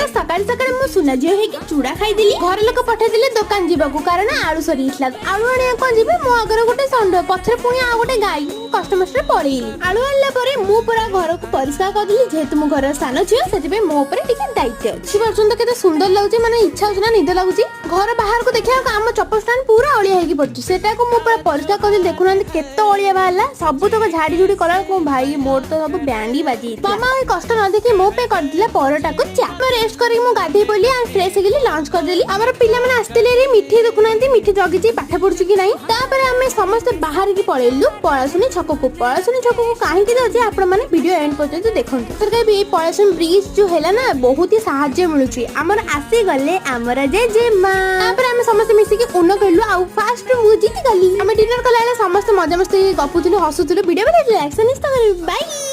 सकाल सकाल मो सुना झील है चूड़ा खाईदेली घर लोक पठाई दुकान जावाक कारण आलू सरी आलू आने कौन जी मो आगर गोटे षंढ पछरे पुणी आ गोटे गाई कष्टमष्ट पड़ेली आलू आनला परे मु पूरा घर को परिष्कार करदेली जेहेतु मो घर सान झील से मो ऊपर टिके दायित्व अच्छी पर्यंत केते सुंदर लगुच माने इच्छा होछ ना निद लगुच घर बाहर को देखिया आम चप्पल स्टैंड पूरा अलिया होगी पड़छ सेटा को मु पूरा परिष्कार कर देखुना केते अलिया बाहरला सब तक झाड़ी झुड़ी कला मो भाई मोर तो सब बैंडी बाजी मामा कष्ट न देखी मो पे करदिला परोटा को चा मैं रेस्ट करी मु गाधे पली आ फ्रेश गेली लंच कर देली हमर पिल्ला माने आस्तेले रे मिठी देखुनांती मिठी जगी जी पाठ पढछु कि नाही तापर हमें समस्त बाहर की पळेलु पळासुनी छक को काहे कि जे आपण माने वीडियो एंड पर्यंत देखंतु सरकार भी पळासुनी ब्रिज जो हैला ना बहुत ही सहाय्य मिलुची हमर आसी गले हमर जे मां तापर हमें समस्त मिसी के उन्न कहलु आ फास्ट मु जीत गली हमें डिनर कला समस्त मजा मस्ती गपुथुलु हसुथुलु वीडियो बने रिएक्शन इस बाय।